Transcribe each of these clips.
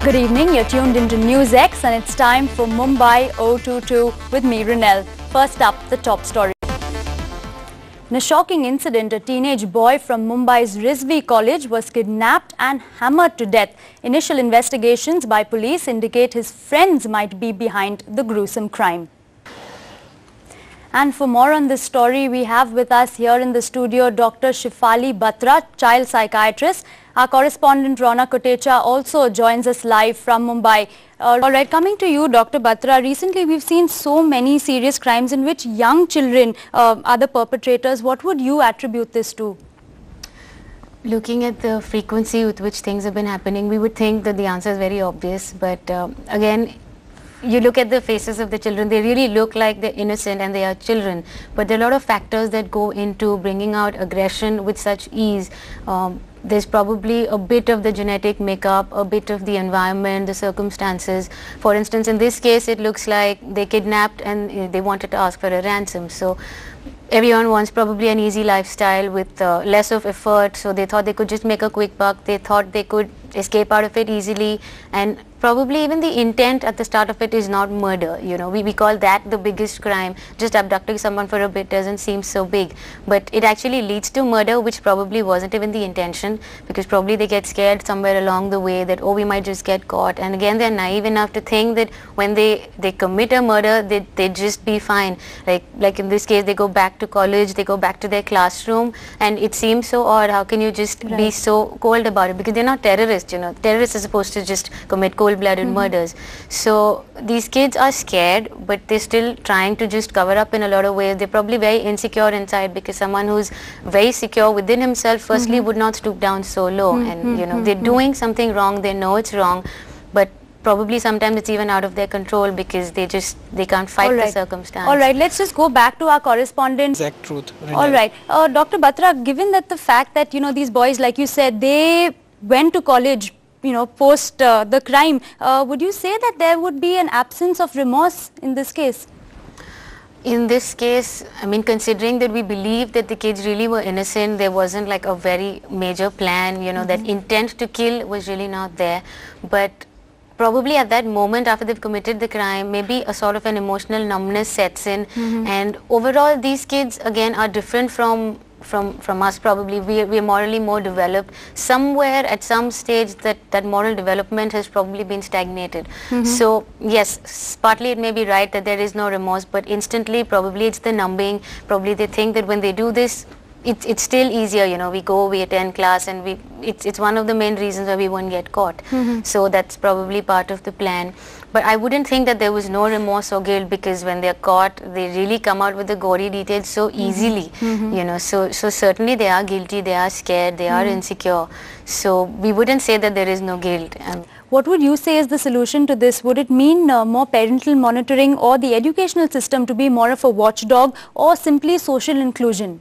Good evening, you're tuned into News X and it's time for Mumbai 022 with me, Rinel. First up, the top story. In a shocking incident, a teenage boy from Mumbai's Rizvi College was kidnapped and hammered to death. Initial investigations by police indicate his friends might be behind the gruesome crime. And for more on this story, we have with us here in the studio Dr. Shefali Batra, child psychiatrist. Our correspondent Rona Kotecha also joins us live from Mumbai. Alright, coming to you, Dr. Batra, recently we've seen so many serious crimes in which young children are the perpetrators. What would you attribute this to? Looking at the frequency with which things have been happening, we would think that the answer is very obvious, but again, you look at the faces of the children, they really look like they're innocent and they are children, but there are a lot of factors that go into bringing out aggression with such ease. There's probably a bit of the genetic makeup, a bit of the environment, the circumstances. For instance, in this case, it looks like they kidnapped and they wanted to ask for a ransom. So everyone wants probably an easy lifestyle with less of effort, so they thought they could just make a quick buck. They thought they could escape out of it easily, and probably even the intent at the start of it is not murder. You know, we call that the biggest crime. Just abducting someone for a bit doesn't seem so big, but it actually leads to murder, which probably wasn't even the intention, because probably they get scared somewhere along the way that, oh, we might just get caught, and again they're naive enough to think that when they commit a murder, they just be fine. Like in this case, they go back to college, they go back to their classroom, and it seems so odd. How can you just be so cold about it? Because they're not terrorists. You know, terrorists are supposed to just commit cold-blooded murders. So these kids are scared, but they're still trying to just cover up in a lot of ways. They're probably very insecure inside, because someone who's very secure within himself firstly would not stoop down so low, and you know, they're doing something wrong, they know it's wrong, but probably sometimes it's even out of their control because they can't fight the circumstance. Alright, let's just go back to our correspondent. Exact truth. Alright, Dr. Batra, given that the fact that, you know, these boys, like you said, they went to college, you know, post the crime, would you say that there would be an absence of remorse in this case? In this case, I mean, considering that we believe that the kids really were innocent, there wasn't like a very major plan, you know, that intent to kill was really not there. But probably at that moment after they've committed the crime, maybe a sort of an emotional numbness sets in. And overall, these kids, again, are different from us. Probably we're morally more developed. Somewhere at some stage that moral development has probably been stagnated. So yes, partly it may be right that there is no remorse, but instantly probably it's the numbing. Probably they think that when they do this, it's still easier, you know, we attend class, and it's one of the main reasons why we won't get caught. So that's probably part of the plan. But I wouldn't think that there was no remorse or guilt, because when they're caught, they really come out with the gory details so easily, you know, so certainly they are guilty, they are scared, they are insecure. So we wouldn't say that there is no guilt. What would you say is the solution to this? Would it mean more parental monitoring, or the educational system to be more of a watchdog, or simply social inclusion?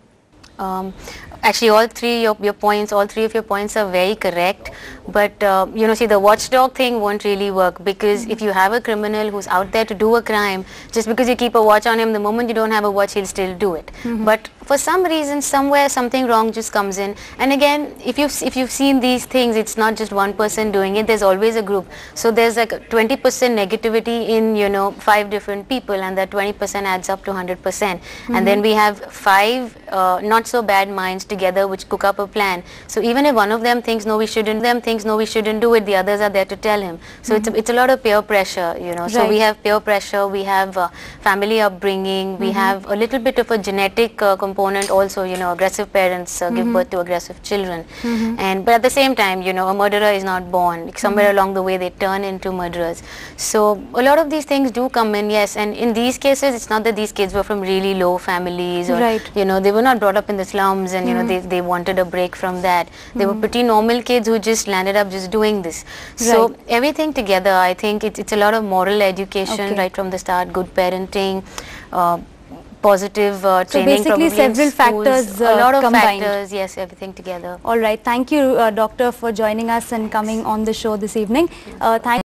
Actually, all three of your points are very correct, but you know, see, the watchdog thing won't really work, because if you have a criminal who's out there to do a crime, just because you keep a watch on him, the moment you don't have a watch, he'll still do it. But for some reason, somewhere, something wrong just comes in. And again, if you've seen these things, it's not just one person doing it, there's always a group. So there's like 20% negativity in, you know, 5 different people, and that 20% adds up to 100%. And then we have 5 not so bad minds together which cook up a plan. So even if one of them thinks no we shouldn't do it, the others are there to tell him. So it's a lot of peer pressure, you know. So we have peer pressure, we have family upbringing, we have a little bit of a genetic component also, you know, aggressive parents give birth to aggressive children. But at the same time, you know, a murderer is not born. Somewhere along the way they turn into murderers. So a lot of these things do come in, yes, and in these cases it's not that these kids were from really low families, or you know, they were not brought up in the slums, and you know, they wanted a break from that. They were pretty normal kids who just landed up just doing this. So everything together, I think it's a lot of moral education right from the start, good parenting, positive training. So basically several factors a lot of combined. Factors, yes, everything together. All right, thank you, Doctor, for joining us and coming on the show this evening. Thank